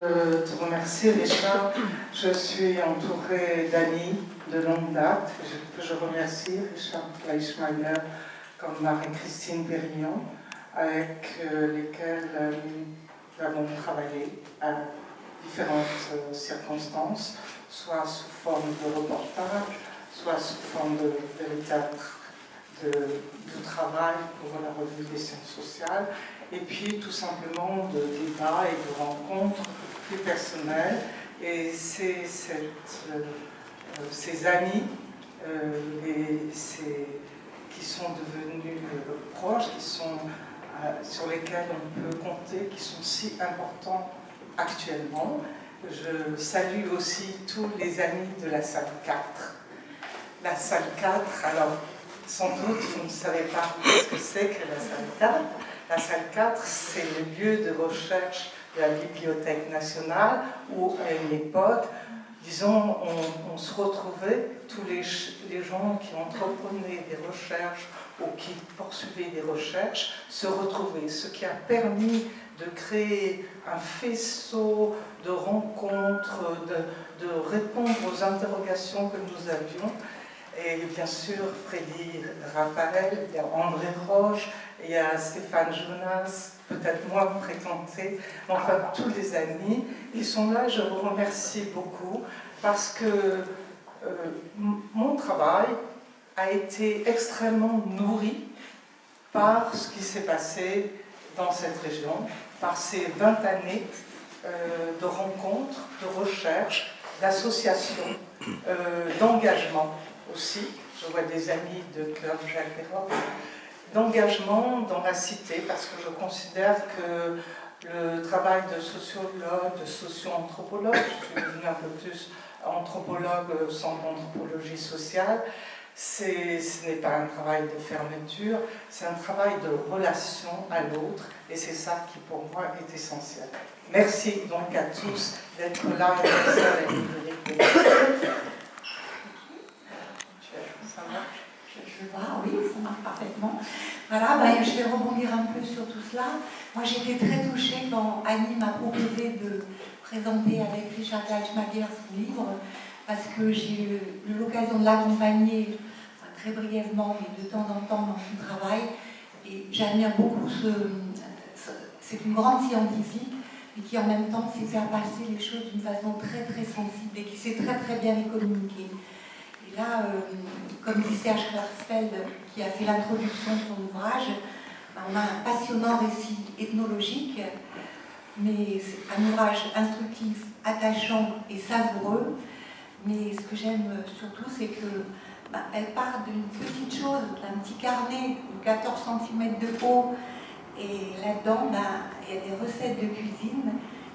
Te remercier, Richard. Je suis entourée d'amis de longue date. Je remercie Richard Fleischmeier comme Marie-Christine Pérignon, avec lesquelles nous avons travaillé à différentes circonstances, soit sous forme de reportage, soit sous forme de véritable de travail pour la revue des sciences sociales, et puis tout simplement de débats et de rencontres plus personnelles. Et ces amis qui sont devenus proches, sur lesquels on peut compter, qui sont si importants actuellement. Je salue aussi tous les amis de la salle 4. La salle 4, alors sans doute vous ne savez pas ce que c'est que la salle 4. La salle 4, c'est le lieu de recherche de la Bibliothèque nationale où, à une époque, disons, on se retrouvait, tous les gens qui entreprenaient des recherches ou qui poursuivaient des recherches se retrouvaient, ce qui a permis de créer un faisceau de rencontres, de répondre aux interrogations que nous avions. Et bien sûr, Freddy Raphaël, il y a André Roche, il y a Stéphane Jonas, peut-être moi vous présenter, enfin tous les amis qui sont là. Je vous remercie beaucoup parce que mon travail a été extrêmement nourri par ce qui s'est passé dans cette région, par ces 20 années de rencontres, de recherches, d'associations, d'engagement aussi. Je vois des amis de Club Jacques Desrobes, d'engagement dans la cité, parce que je considère que le travail de sociologue, de socio-anthropologue, je suis devenue un peu plus anthropologue sans anthropologie sociale, ce n'est pas un travail de fermeture, c'est un travail de relation à l'autre, et c'est ça qui pour moi est essentiel. Merci donc à tous d'être là et merci à la bibliothèque. Je vois, oui, ça marche parfaitement. Voilà, ben, je vais rebondir un peu sur tout cela. Moi, j'étais très touchée quand Annie m'a proposé de présenter avec Richard Fleischmeier son livre, parce que j'ai eu l'occasion de l'accompagner, enfin, très brièvement, mais de temps en temps dans son travail. Et j'admire beaucoup c'est une grande scientifique, mais qui en même temps sait faire passer les choses d'une façon très très sensible et qui sait très très bien les communiquer. Et là, comme dit Serge Klarsfeld, qui a fait l'introduction de son ouvrage, on a un passionnant récit ethnologique, mais c'est un ouvrage instructif, attachant et savoureux. Mais ce que j'aime surtout, c'est que elle part d'une petite chose, d'un petit carnet de 14 cm de haut, et là-dedans, il y a des recettes de cuisine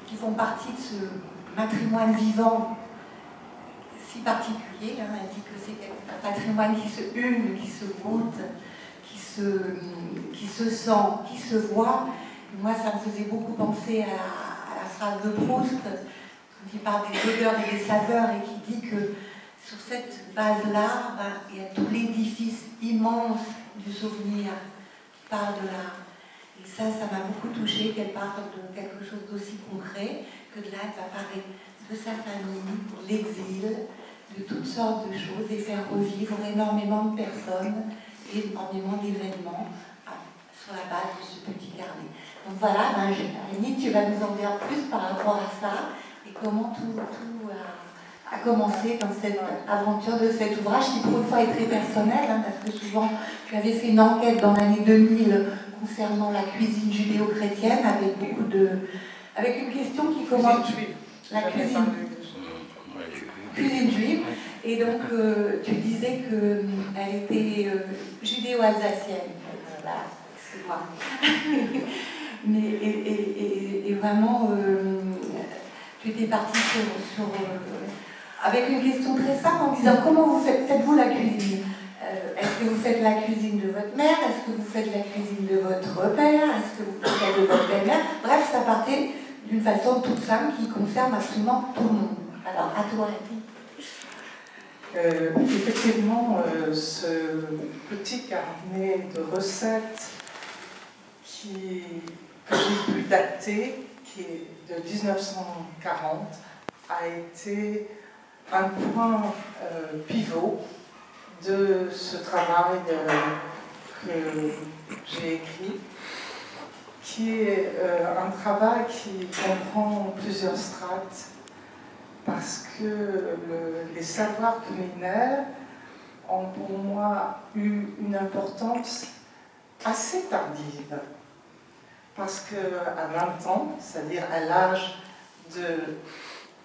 qui font partie de ce patrimoine vivant si particulier. Elle dit que c'est un patrimoine qui se hume, qui se goûte, qui se sent, qui se voit. Et moi, ça me faisait beaucoup penser à la phrase de Proust, quand il parle des odeurs et des saveurs, et qui dit que sur cette base-là, il y a tout l'édifice immense du souvenir qui parle de l'art. Et ça m'a beaucoup touchée, qu'elle parle de quelque chose d'aussi concret, que de là, elle va parler de sa famille, de l'exil, de toutes sortes de choses, et faire revivre énormément de personnes et énormément d'événements sur la base de ce petit carnet. Donc voilà, Annie, tu vas nous en dire plus par rapport à ça, et comment tout a commencé dans cette aventure de cet ouvrage, qui pour une fois est très personnel, parce que souvent, tu avais fait une enquête dans l'année 2000 concernant la cuisine judéo-chrétienne, avec une question qui commence... La cuisine juive. Et donc, tu disais qu'elle était judéo-alsacienne. Voilà, excuse-moi. Et vraiment, tu étais partie avec une question très simple en disant comment faites-vous la cuisine? Est-ce que vous faites la cuisine de votre mère? Est-ce que vous faites la cuisine de votre père? Est-ce que vous faites de votre belle-mère? Bref, ça partait d'une façon toute simple qui concerne absolument tout le monde. Alors, à toi, effectivement, ce petit carnet de recettes que j'ai pu dater, qui est de 1940 a été un point pivot de ce travail que j'ai écrit, qui est un travail qui comprend plusieurs strates, parce que les savoirs culinaires ont pour moi eu une importance assez tardive. Parce qu'à 20 ans, c'est-à-dire à l'âge de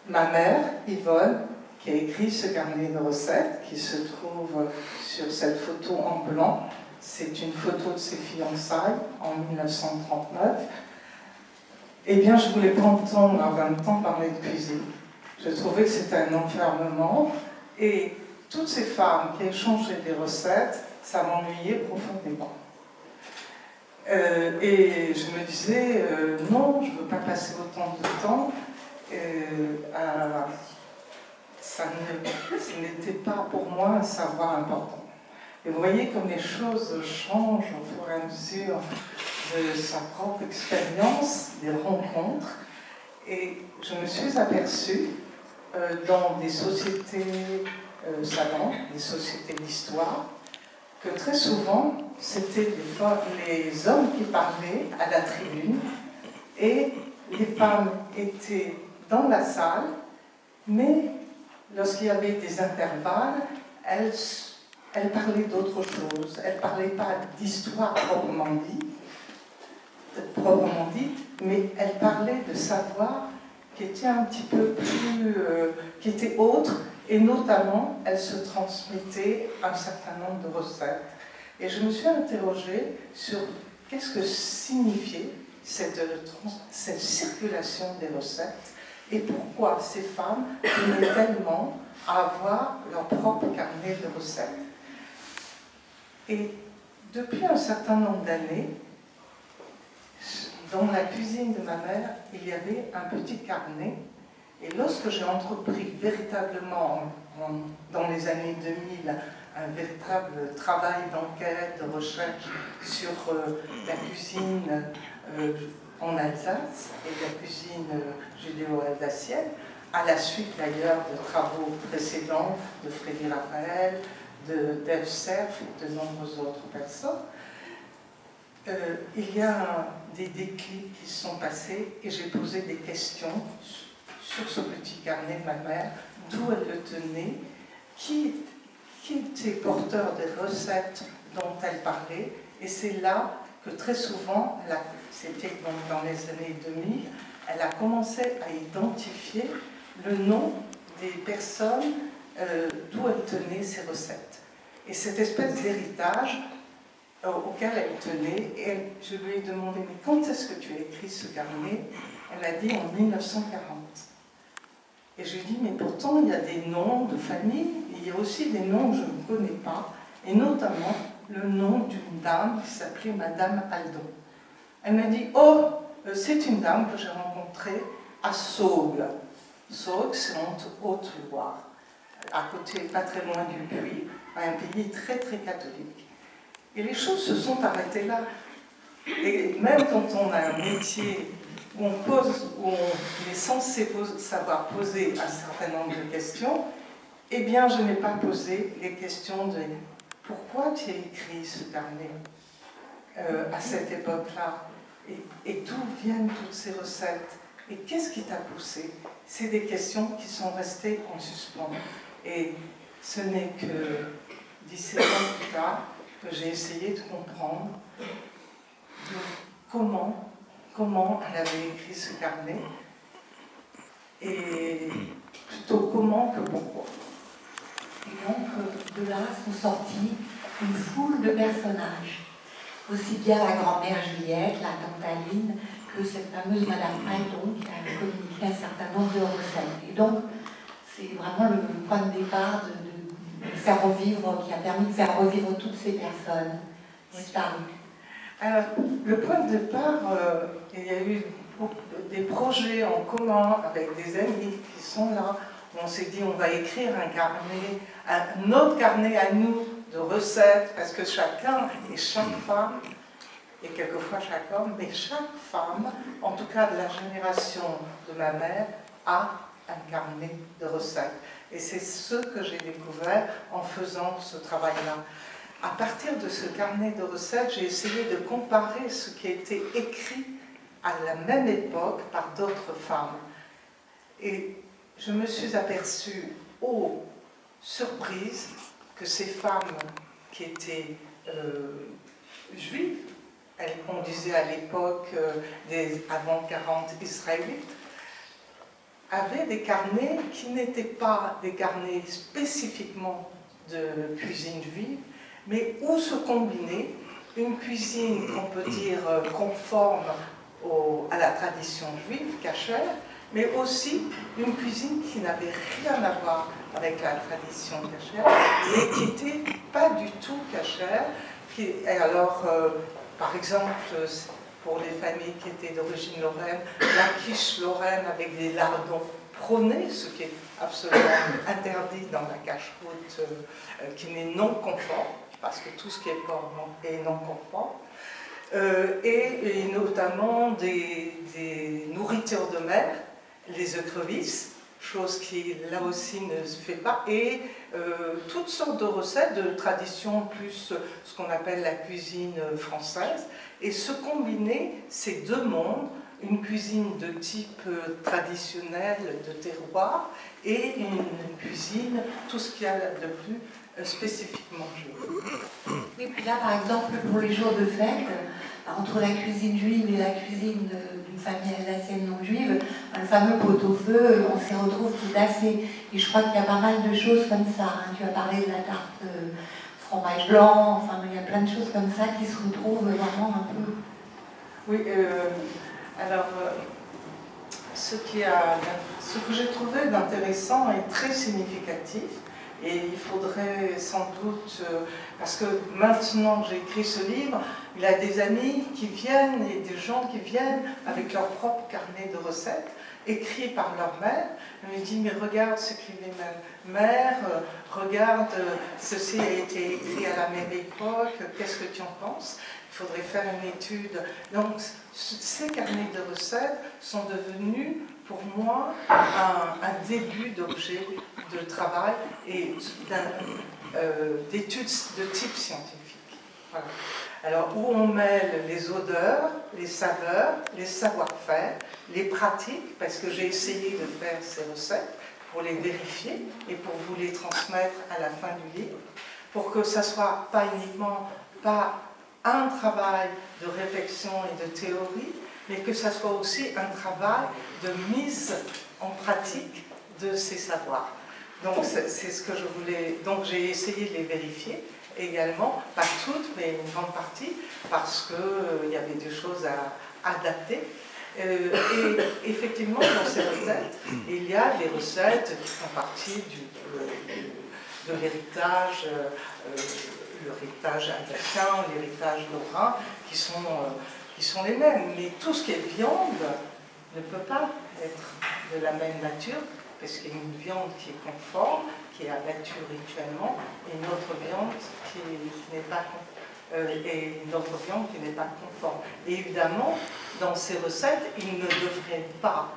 ma mère, Yvonne, qui a écrit ce carnet de recettes, qui se trouve sur cette photo en blanc, c'est une photo de ses fiançailles en 1939, eh bien je ne voulais pas entendre à 20 ans parler de cuisine. Je trouvais que c'était un enfermement, et toutes ces femmes qui échangeaient des recettes, ça m'ennuyait profondément. Et je me disais, non, je ne veux pas passer autant de temps. Ce n'était pas pour moi un savoir important. Et vous voyez comme les choses changent au fur et à mesure de sa propre expérience, des rencontres. Et je me suis aperçue dans des sociétés savantes, des sociétés d'histoire, que très souvent, c'était les hommes qui parlaient à la tribune et les femmes étaient dans la salle, mais lorsqu'il y avait des intervalles, elles parlaient d'autre chose. Elles ne parlaient pas d'histoire proprement dite, mais elles parlaient de savoir qui était un petit peu plus, qui était autre, et notamment, elles se transmettaient un certain nombre de recettes. Et je me suis interrogée sur qu'est-ce que signifiait cette circulation des recettes, et pourquoi ces femmes tenaient tellement à avoir leur propre carnet de recettes. Et depuis un certain nombre d'années, dans la cuisine de ma mère, il y avait un petit carnet. Et lorsque j'ai entrepris véritablement, dans les années 2000, un véritable travail d'enquête, de recherche sur la cuisine en Alsace et la cuisine judéo-alsacienne, à la suite d'ailleurs de travaux précédents de Frédéric Raphaël, d'Ève Cerf et de nombreuses autres personnes, il y a des déclics qui se sont passés et j'ai posé des questions sur ce petit carnet de ma mère, d'où elle le tenait, qui était porteur des recettes dont elle parlait, et c'est là que très souvent, c'était dans les années 2000, elle a commencé à identifier le nom des personnes d'où elle tenait ses recettes. Et cette espèce d'héritage auquel elle tenait, et je lui ai demandé, mais quand est-ce que tu as écrit ce carnet? Elle a dit en 1940. Et je lui ai dit, mais pourtant il y a des noms de famille, il y a aussi des noms que je ne connais pas, et notamment le nom d'une dame qui s'appelait Madame Aldon. Elle m'a dit, oh, c'est une dame que j'ai rencontrée à Saugues. Saugues, c'est en Haute-Loire, à côté, pas très loin du Puy, un pays très très catholique. Et les choses se sont arrêtées là. Et même quand on a un métier où on est censé savoir poser un certain nombre de questions, eh bien je n'ai pas posé les questions de pourquoi tu as écrit ce carnet à cette époque-là, et d'où viennent toutes ces recettes, et qu'est-ce qui t'a poussé? C'est des questions qui sont restées en suspens. Et ce n'est que 17 ans plus tard que j'ai essayé de comprendre comment elle avait écrit ce carnet, et plutôt comment que pourquoi. Et donc, de là sont sortis une foule de personnages, aussi bien la grand-mère Juliette, la tante Aline, que cette fameuse Madame Aldon qui a communiqué un certain nombre de recettes. Et donc, c'est vraiment le point de départ de faire revivre, qui a permis de faire revivre toutes ces personnes disparues. Alors, le point de départ, il y a eu des projets en commun avec des amis qui sont là. On s'est dit, on va écrire un carnet, un autre carnet à nous de recettes, parce que chacun et chaque femme et quelquefois chaque homme, mais chaque femme, en tout cas de la génération de ma mère, a un carnet de recettes. Et c'est ce que j'ai découvert en faisant ce travail-là. À partir de ce carnet de recettes, j'ai essayé de comparer ce qui a été écrit à la même époque par d'autres femmes. Et je me suis aperçue, oh, surprise, que ces femmes qui étaient juives, on disait à l'époque avant 40 israélites, avaient des carnets qui n'étaient pas des carnets spécifiquement de cuisine juive, mais où se combinait une cuisine, on peut dire, conforme à la tradition juive, cachère, mais aussi une cuisine qui n'avait rien à voir avec la tradition cachère, mais qui n'était pas du tout cachère. Et alors, par exemple, pour les familles qui étaient d'origine lorraine, la quiche lorraine avec des lardons prônés, ce qui est absolument interdit dans la cache-route, qui n'est non conforme, parce que tout ce qui est porc est non conforme, et notamment des nourritures de mer, les écrevisses, chose qui là aussi ne se fait pas, et toutes sortes de recettes de tradition plus ce qu'on appelle la cuisine française, et se combiner ces deux mondes, une cuisine de type traditionnel de terroir et une cuisine, tout ce qu'il y a de plus spécifiquement juif. Et puis là, par exemple, pour les jours de fête, entre la cuisine juive et la cuisine d'une famille alsacienne non juive, le fameux pot-au-feu, on s'y retrouve tout à fait. Et je crois qu'il y a pas mal de choses comme ça. Hein. Tu as parlé de la tarte fromage blanc, enfin, il y a plein de choses comme ça qui se retrouvent vraiment un peu. Oui, alors, ce que j'ai trouvé d'intéressant et très significatif, et il faudrait sans doute, parce que maintenant que j'ai écrit ce livre, il y a des amis qui viennent et des gens qui viennent avec leur propre carnet de recettes, écrit par leur mère. Elle me dit, mais regarde ce qu'écrivait ma mère, regarde, ceci a été écrit à la même époque, qu'est-ce que tu en penses? Il faudrait faire une étude. Donc, ces carnets de recettes sont devenus, pour moi, un début d'objet de travail et d'études de type scientifique. Voilà. Alors, où on mêle les odeurs, les saveurs, les savoir-faire, les pratiques, parce que j'ai essayé de faire ces recettes pour les vérifier et pour vous les transmettre à la fin du livre, pour que ça ne soit pas uniquement un travail de réflexion et de théorie, mais que ça soit aussi un travail de mise en pratique de ces savoirs. Donc c'est ce que je voulais. Donc j'ai essayé de les vérifier également, pas toutes, mais une grande partie, parce qu'il y avait des choses à adapter. Et effectivement, dans ces recettes, il y a des recettes qui font partie de l'héritage. L'héritage alsacien, l'héritage lorrain, qui sont les mêmes. Mais tout ce qui est viande ne peut pas être de la même nature, parce qu'il y a une viande qui est conforme, qui est abattue rituellement, et une autre viande qui n'est pas conforme. Et évidemment, dans ces recettes, il ne devrait pas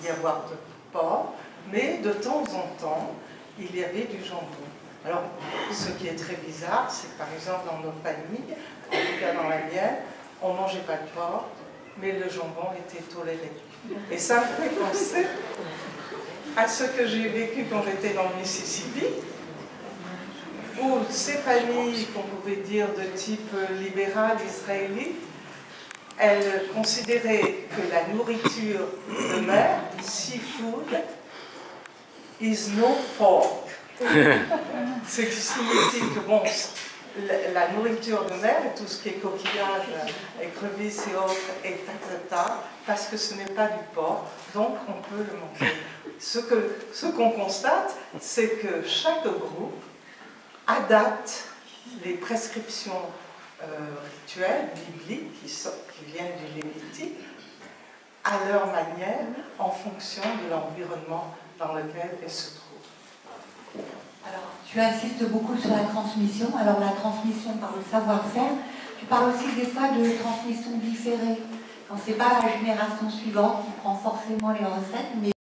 y avoir de porc, mais de temps en temps, il y avait du jambon. Alors, ce qui est très bizarre, c'est que par exemple dans nos familles, en tout cas dans la mienne, on ne mangeait pas de porc, mais le jambon était toléré. Et ça me fait penser à ce que j'ai vécu quand j'étais dans le Mississippi, où ces familles qu'on pouvait dire de type libéral israélite, elles considéraient que la nourriture de mer, seafood, is no pork. Ce qui signifie que bon, la nourriture de mer, tout ce qui est coquillage, écrevisses et autres, est acceptable parce que ce n'est pas du porc, donc on peut le manger. Ce qu'on constate, c'est que chaque groupe adapte les prescriptions rituelles, bibliques, qui viennent du Lévitique, à leur manière, en fonction de l'environnement dans lequel elles se trouvent. Alors, tu insistes beaucoup sur la transmission. Alors, la transmission par le savoir-faire, Tu parles aussi des fois de transmission différée. Quand c'est pas la génération suivante qui prend forcément les recettes, mais